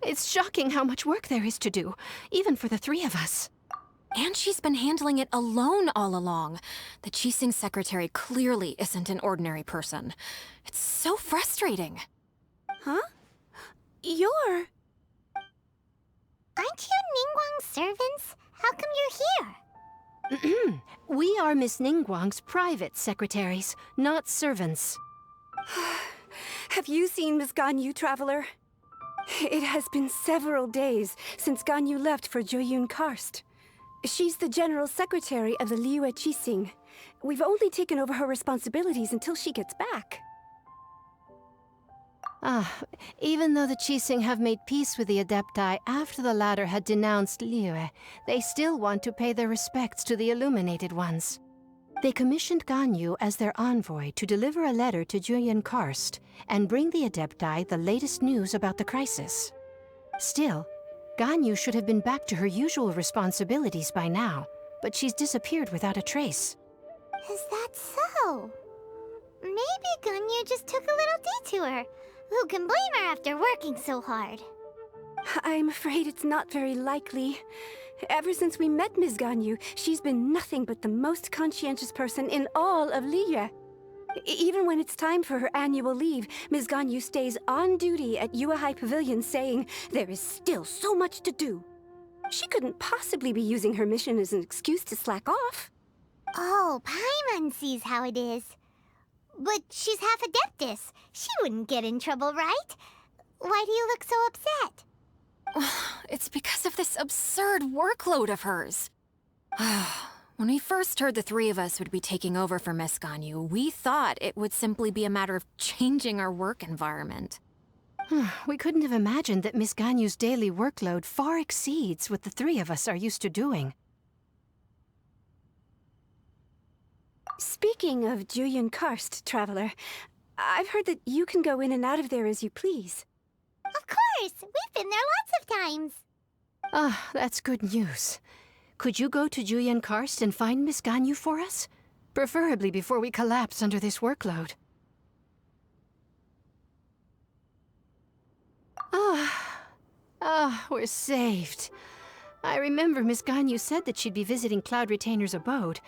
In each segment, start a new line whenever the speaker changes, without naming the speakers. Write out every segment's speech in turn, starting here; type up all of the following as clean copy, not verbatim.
It's shocking how much work there is to do, even for the three of us.
And she's been handling it alone all along. The Qixing secretary clearly isn't an ordinary person. It's so frustrating.
Huh? You're...
Aren't you Ningguang's servants? How come you're here?
We are Miss Ningguang's private secretaries, not servants.
Have you seen Miss Ganyu, Traveler? It has been several days since Ganyu left for Jueyun Karst. She's the general secretary of the Liyue Qixing. We've only taken over her responsibilities until she gets back.
Even though the Qixing have made peace with the Adepti after the latter had denounced Liyue, they still want to pay their respects to the Illuminated Ones. They commissioned Ganyu as their envoy to deliver a letter to Jueyun Karst and bring the Adepti the latest news about the crisis. Still, Ganyu should have been back to her usual responsibilities by now, but she's disappeared without a trace.
Is that so? Maybe Ganyu just took a little detour. Who can blame her after working so hard?
I'm afraid it's not very likely. Ever since we met Ms. Ganyu, she's been nothing but the most conscientious person in all of Liyue. Even when it's time for her annual leave, Ms. Ganyu stays on duty at Yuehai Pavilion saying there is still so much to do. She couldn't possibly be using her mission as an excuse to slack off.
Oh, Paimon sees how it is. But she's half Adeptus. She wouldn't get in trouble, right? Why do you look so upset?
It's because of this absurd workload of hers. When we first heard the three of us would be taking over for Miss Ganyu, we thought it would simply be a matter of changing our work environment.
We couldn't have imagined that Miss Ganyu's daily workload far exceeds what the three of us are used to doing.
Speaking of Jueyun Karst, Traveler, I've heard that you can go in and out of there as you please.
Of course! We've been there lots of times!
That's good news. Could you go to Jueyun Karst and find Miss Ganyu for us? Preferably before we collapse under this workload. We're saved. I remember Miss Ganyu said that she'd be visiting Cloud Retainer's abode.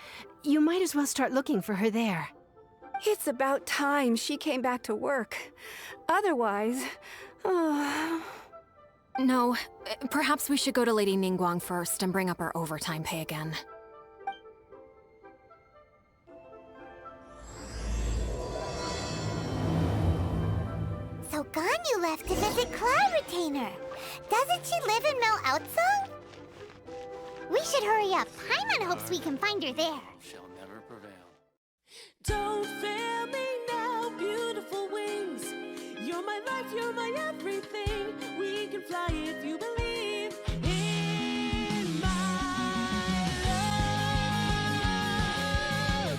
You might as well start looking for her there.
It's about time she came back to work. Otherwise...
No, perhaps we should go to Lady Ningguang first and bring up our overtime pay again.
So Ganyu left to visit Cloud Retainer. Doesn't she live in Mel Outside? We should hurry up. Paimon hopes we can find her there.
Shall never prevail.
Don't fail me now, beautiful wings. You're my life, you're my everything. We can fly if you believe in my love.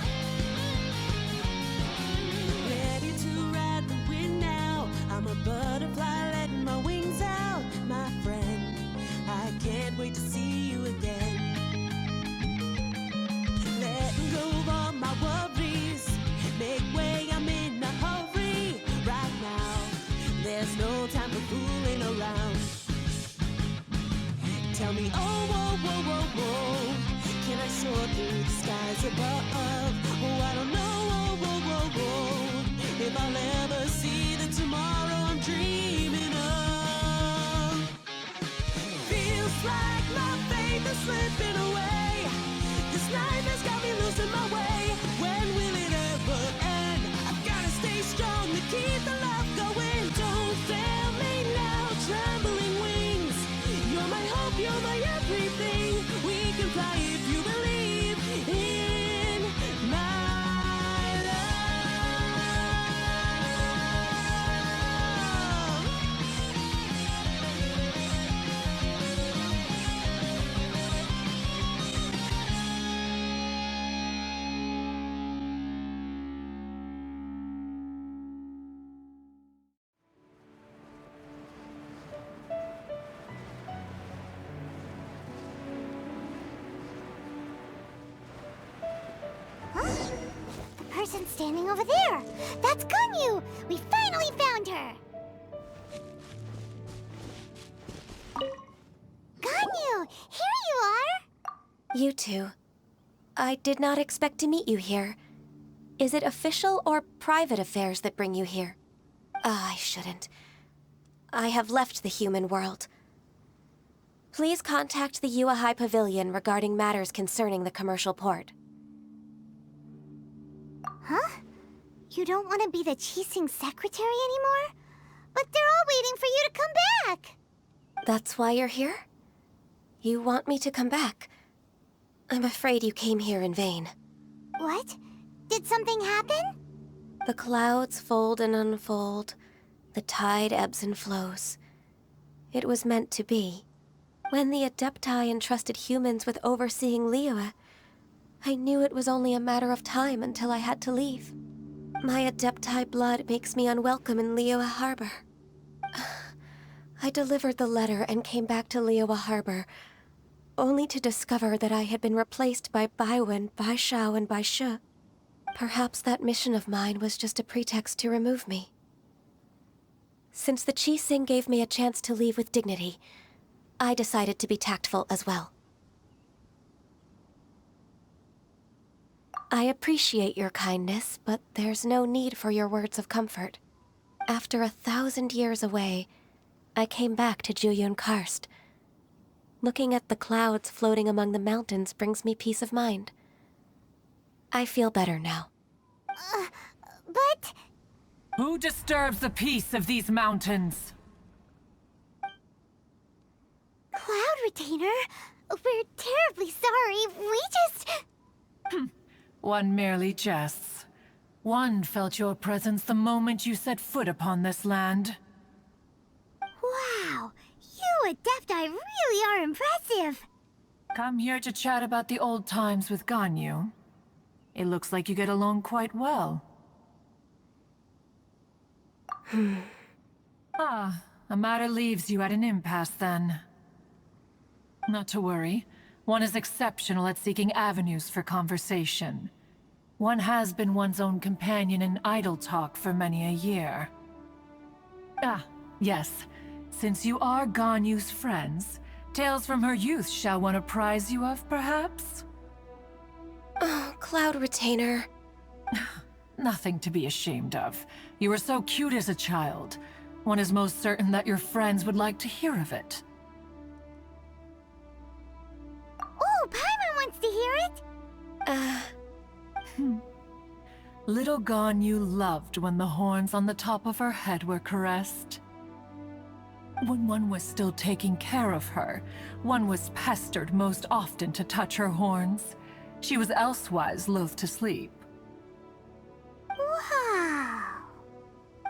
Ready to ride the wind now. I'm a butterfly letting my wings out, my friend. I can't wait to see you again. Letting go of all my worries. Make way, I'm in a hurry. Right now, there's no time for fooling around. Tell me, oh, whoa, whoa, whoa, whoa. Can I soar through the skies above? Oh, I don't know, whoa, whoa, whoa, whoa. If I'll ever see the tomorrow I'm dreaming of. Feels like my faith is slipping away. This life has got me losing my way. When will it ever end? I've gotta stay strong to keep the love going. Don't fail me now, trembling wings. You're my hope, you're my everything. We can fly if you believe in my love.
The person standing over there. That's Ganyu. We finally found her. here you are!
You two. I did not expect to meet you here. Is it official or private affairs that bring you here? I shouldn't. I have left the human world. Please contact the Yua High Pavilion regarding matters concerning the commercial port.
Huh? You don't want to be the Qixing secretary anymore? But they're all waiting for you to come back!
That's why you're here? You want me to come back? I'm afraid you came here in vain.
What? Did something happen?
The clouds fold and unfold. The tide ebbs and flows. It was meant to be. When the Adepti entrusted humans with overseeing Liyue, I knew it was only a matter of time until I had to leave. My Adepti blood makes me unwelcome in Liyue Harbor. I delivered the letter and came back to Liyue Harbor, only to discover that I had been replaced by Baiwen, Baishao, and Baishu. Perhaps that mission of mine was just a pretext to remove me. Since the Qixing gave me a chance to leave with dignity, I decided to be tactful as well. I appreciate your kindness, but there's no need for your words of comfort. After 1,000 years away, I came back to Juyun Karst. Looking at the clouds floating among the mountains brings me peace of mind. I feel better now.
But...
Who disturbs the peace of these mountains?
Cloud Retainer, we're terribly sorry. We just...
One merely jests. One felt your presence the moment you set foot upon this land.
Wow, you Adepti really are impressive.
Come here to chat about the old times with Ganyu. It looks like you get along quite well. A matter leaves you at an impasse then. Not to worry. One is exceptional at seeking avenues for conversation. One has been one's own companion in idle talk for many a year. Yes. Since you are Ganyu's friends, tales from her youth shall one apprise you of, perhaps?
Oh, Cloud Retainer.
Nothing to be ashamed of. You were so cute as a child. One is most certain that your friends would like to hear of it.
Oh, Paimon wants to hear it!
Little Ganyu loved when the horns on the top of her head were caressed. When one was still taking care of her, one was pestered most often to touch her horns. She was elsewise loath to sleep.
Wow!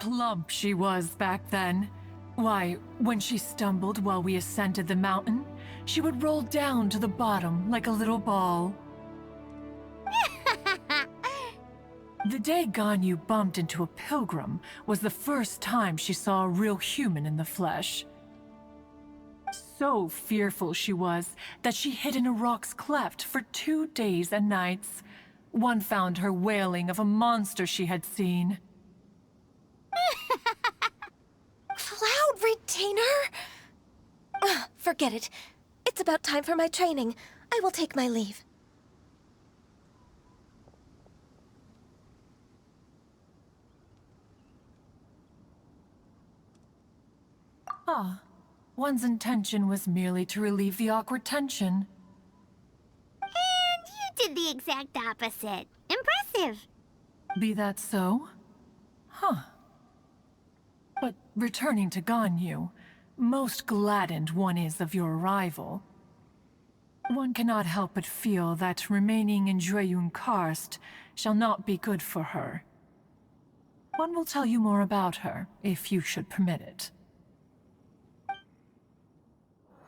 Plump she was back then. Why, when she stumbled while we ascended the mountain, she would roll down to the bottom like a little ball. The day Ganyu bumped into a pilgrim was the first time she saw a real human in the flesh. So fearful she was that she hid in a rock's cleft for 2 days and nights. One found her wailing of a monster she had seen.
Cloud Retainer? Forget it. It's about time for my training. I will take my leave.
One's intention was merely to relieve the awkward tension.
And you did the exact opposite. Impressive.
Be that so? But returning to Ganyu, most gladdened one is of your arrival. One cannot help but feel that remaining in Juyun Karst shall not be good for her. One will tell you more about her, if you should permit it.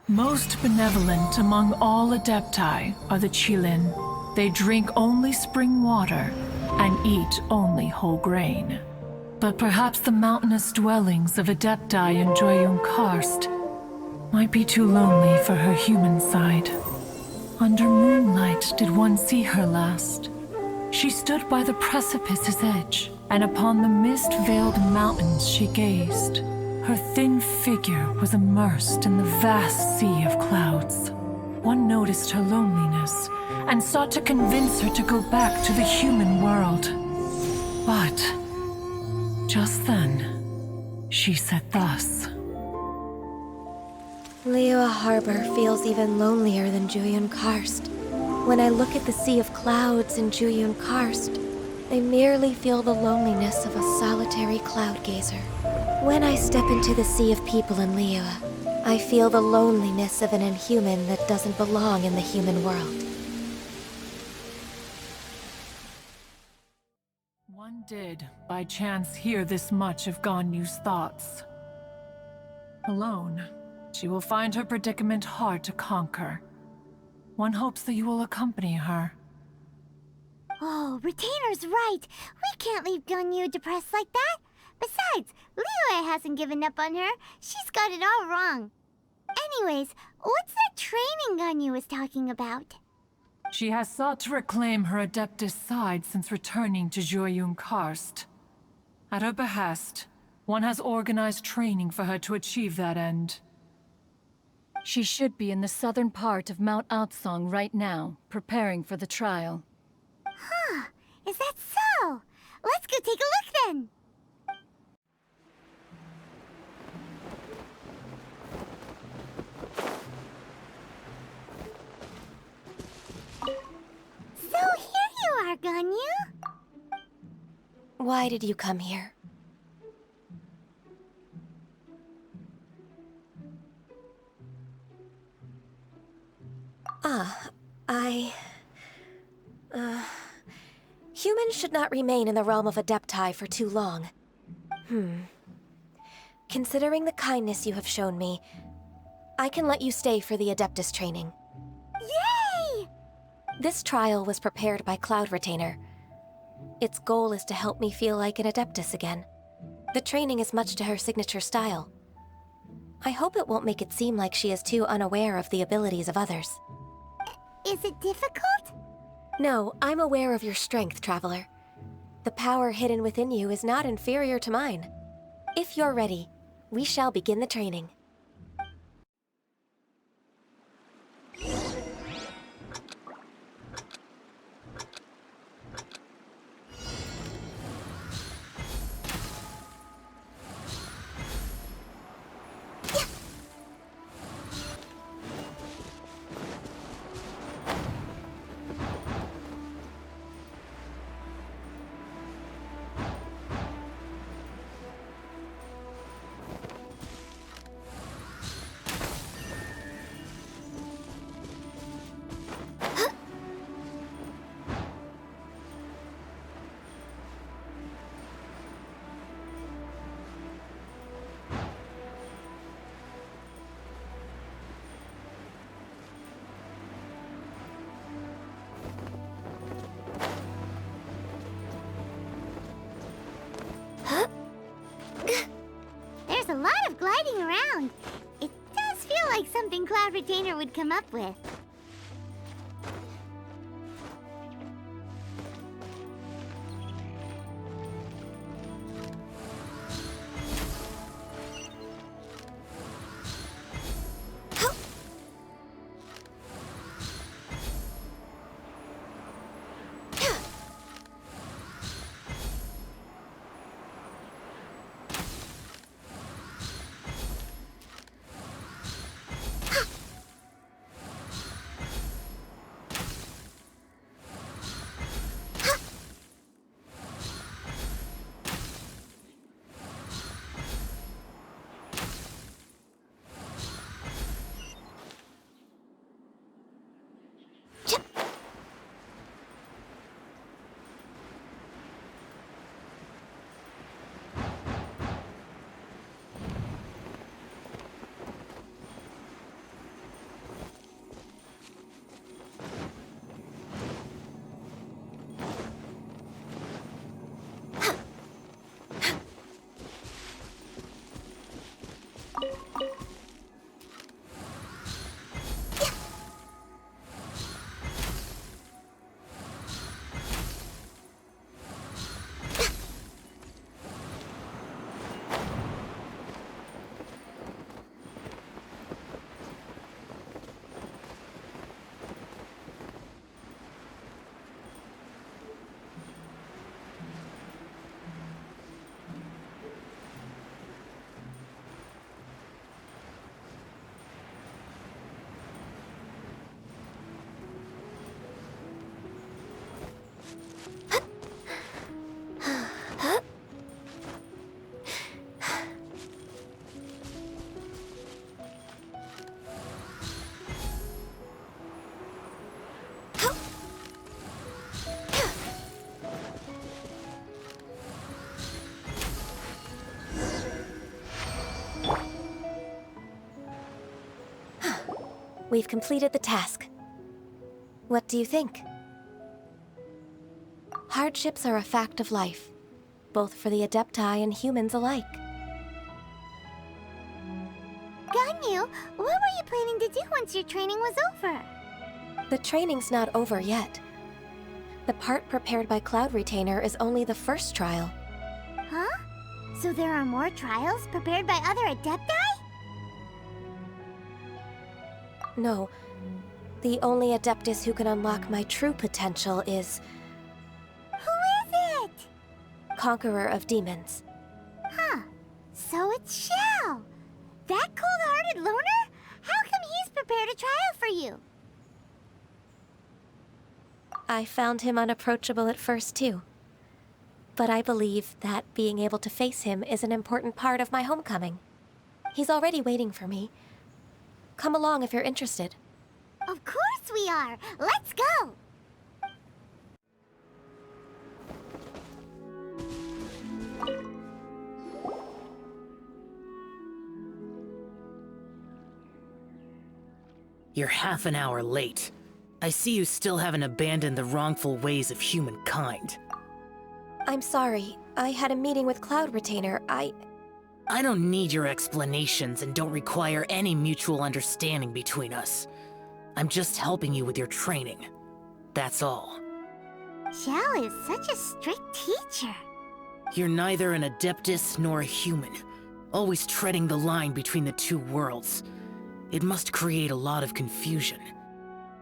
Most benevolent among all Adepti are the Qilin. They drink only spring water and eat only whole grain. But perhaps the mountainous dwellings of Adepti in Juyun Karst might be too lonely for her human side. Under moonlight did one see her last. She stood by the precipice's edge, and upon the mist-veiled mountains she gazed. Her thin figure was immersed in the vast sea of clouds. one noticed her loneliness and sought to convince her to go back to the human world. But just then, she said thus.
Liyue Harbor feels even lonelier than Jueyun Karst. When I look at the sea of clouds in Jueyun Karst, I merely feel the loneliness of a solitary cloud gazer. When I step into the sea of people in Liyue, I feel the loneliness of an inhuman that doesn't belong in the human world.
One did, by chance, hear this much of Ganyu's thoughts. Alone, she will find her predicament hard to conquer. One hopes that you will accompany her.
Oh, Retainer's right. We can't leave Ganyu depressed like that. Besides, Liyue hasn't given up on her. She's got it all wrong. Anyways, what's that training Ganyu was talking about?
She has sought to reclaim her Adeptus side since returning to Jueyun Karst. At her behest, one has organized training for her to achieve that end.
She should be in the southern part of Mount Aotsong right now, preparing for the trial.
Huh, is that so? Let's go take a look then. So here you are, Ganyu.
Why did you come here? Humans should not remain in the realm of Adepti for too long. Considering the kindness you have shown me, I can let you stay for the Adeptus training.
Yay!
This trial was prepared by Cloud Retainer. Its goal is to help me feel like an Adeptus again. The training is much to her signature style. I hope it won't make it seem like she is too unaware of the abilities of others.
Is it difficult?
No, I'm aware of your strength, Traveler. The power hidden within you is not inferior to mine. If you're ready, we shall begin the training.
There's a lot of gliding around. It does feel like something Cloud Retainer would come up with.
We've completed the task. What do you think? Hardships are a fact of life, both for the Adepti and humans alike.
Ganyu, what were you planning to do once your training was over?
The training's not over yet. The part prepared by Cloud Retainer is only the first trial.
Huh? So there are more trials prepared by other Adepti?
No. The only Adeptus who can unlock my true potential is...
Who is it?
Conqueror of Demons.
Huh. So it's Shao. That cold-hearted loner? How come he's prepared a trial for you?
I found him unapproachable at first, too. But I believe that being able to face him is an important part of my homecoming. He's already waiting for me. Come along if you're interested.
Of course we are! Let's go!
You're half an hour late. I see you still haven't abandoned the wrongful ways of humankind.
I'm sorry. I had a meeting with Cloud Retainer. I
don't need your explanations and don't require any mutual understanding between us. I'm just helping you with your training. That's all.
Shao is such a strict teacher.
You're neither an Adeptus nor a human, always treading the line between the two worlds. It must create a lot of confusion.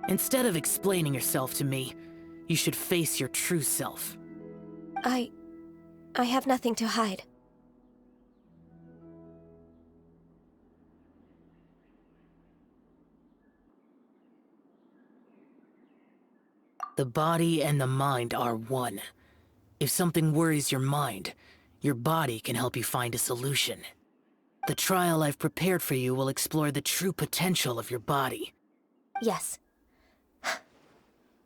Instead of explaining yourself to me, you should face your true self.
I have nothing to hide.
The body and the mind are one. If something worries your mind, your body can help you find a solution. The trial I've prepared for you will explore the true potential of your body.
Yes.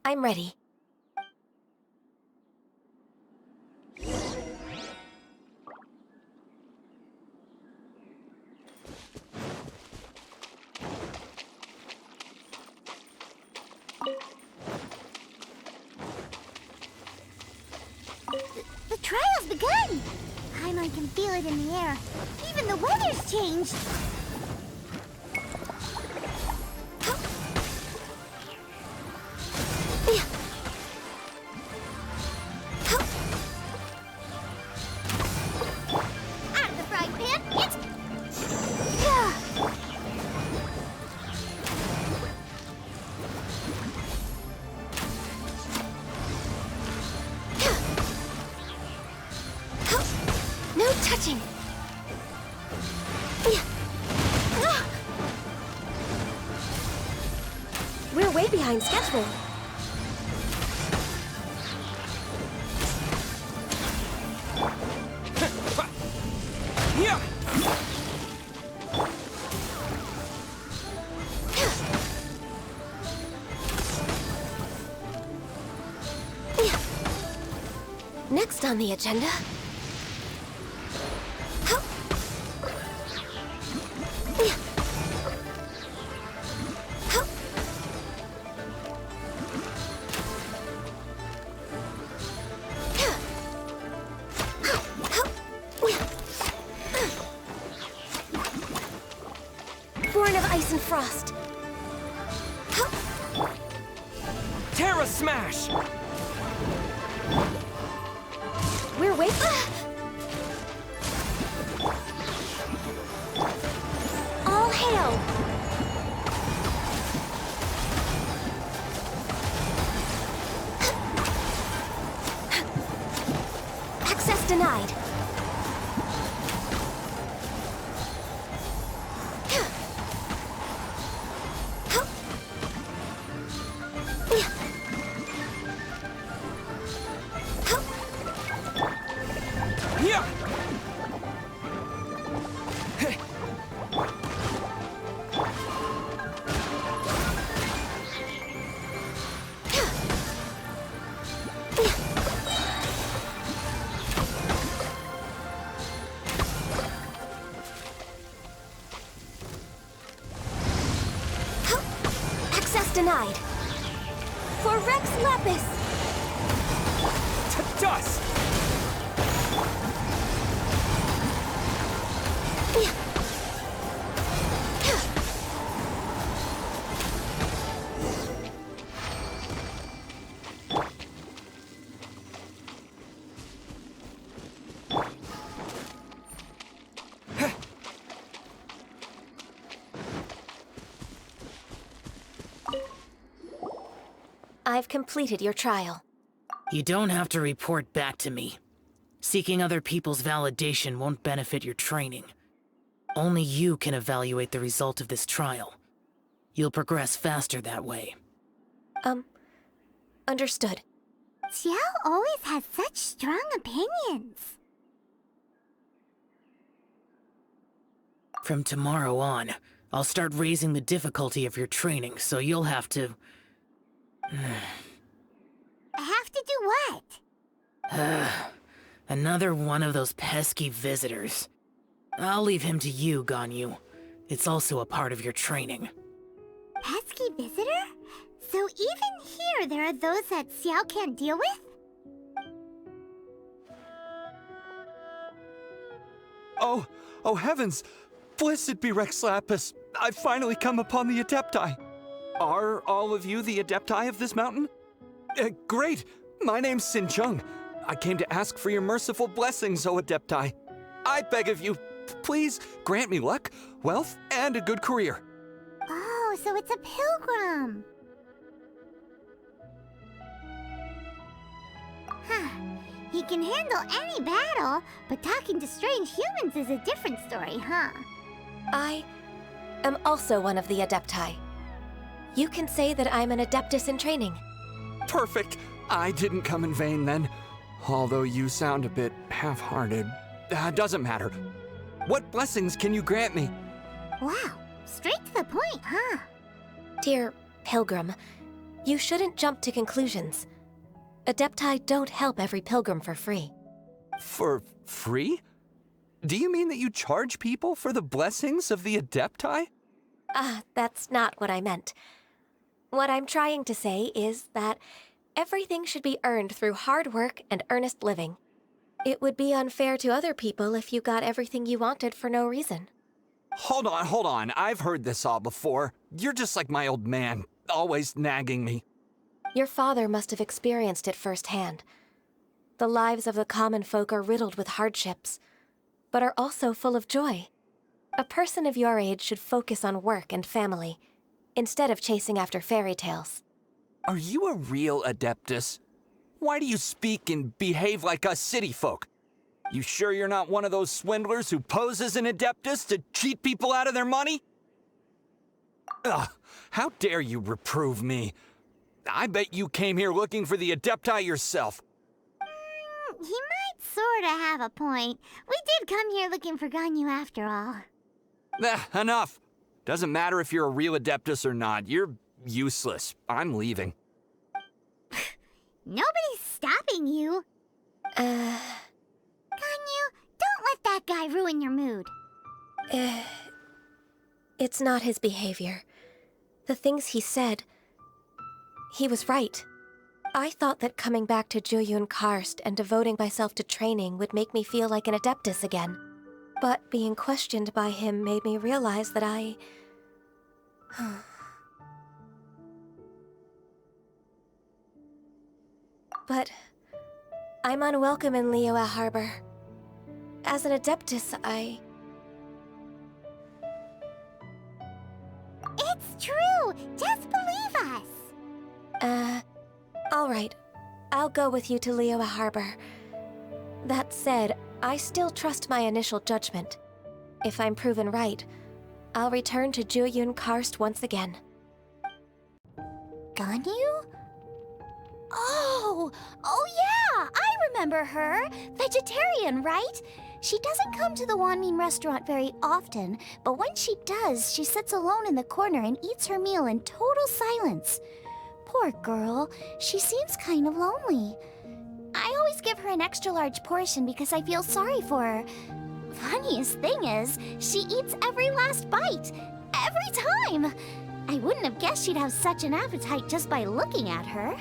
I'm ready.
The trial's begun! Paimon can feel it in the air. Even the weather's changed. Out of the frying pan, it's...
No touching! We're way behind schedule. Next on the agenda... Born of ice and frost.
Terra Smash!
We're waiting. All hail! Access denied. denied. For Rex Lapis!
To dust!
I've completed your trial.
You don't have to report back to me. Seeking other people's validation won't benefit your training. Only you can evaluate the result of this trial. You'll progress faster that way.
Understood.
Xiao always has such strong opinions.
From tomorrow on, I'll start raising the difficulty of your training, so you'll have to...
Have to do what?
Another one of those pesky visitors. I'll leave him to you, Ganyu. It's also a part of your training.
Pesky visitor? So even here there are those that Xiao can't deal with?
Oh heavens! Blessed be Rex Lapis! I've finally come upon the Adepti! Are all of you the Adepti of this mountain? Great! My name's Sin Chung. I came to ask for your merciful blessings, O Adepti. I beg of you, please grant me luck, wealth, and a good career.
Oh, so it's a pilgrim. Huh. He can handle any battle, but talking to strange humans is a different story, huh?
I am also one of the Adepti. You can say that I'm an Adeptus in training.
Perfect! I didn't come in vain then. Although you sound a bit half-hearted. Doesn't matter. What blessings can you grant me?
Wow, straight to the point, huh?
Dear Pilgrim, you shouldn't jump to conclusions. Adepti don't help every pilgrim for free.
For free? Do you mean that you charge people for the blessings of the Adepti?
That's not what I meant. What I'm trying to say is that everything should be earned through hard work and earnest living. It would be unfair to other people if you got everything you wanted for no reason.
Hold on. I've heard this all before. You're just like my old man, always nagging me.
Your father must have experienced it firsthand. The lives of the common folk are riddled with hardships, but are also full of joy. A person of your age should focus on work and family, instead of chasing after fairy tales.
Are you a real Adeptus? Why do you speak and behave like us city folk? You sure you're not one of those swindlers who pose as an Adeptus to cheat people out of their money? Ugh, how dare you reprove me? I bet you came here looking for the Adepti yourself.
He might sorta have a point. We did come here looking for Ganyu after all.
Enough. Doesn't matter if you're a real Adeptus or not. You're useless. I'm leaving.
Nobody's stopping you. Ganyu, don't let that guy ruin your mood.
It's not his behavior. The things he said... He was right. I thought that coming back to Jueyun Karst and devoting myself to training would make me feel like an Adeptus again. But being questioned by him made me realize that I... But I'm unwelcome in Liyue Harbor. As an Adeptus,
It's true! Just believe us!
Alright. I'll go with you to Liyue Harbor. That said, I still trust my initial judgment. If I'm proven right, I'll return to Jueyun Karst once again.
Ganyu? Oh yeah! I remember her! Vegetarian, right? She doesn't come to the Wanmin restaurant very often, but when she does, she sits alone in the corner and eats her meal in total silence. Poor girl, she seems kind of lonely. I always give her an extra-large portion because I feel sorry for her. Funniest thing is, she eats every last bite. Every time! I wouldn't have guessed she'd have such an appetite just by looking at her.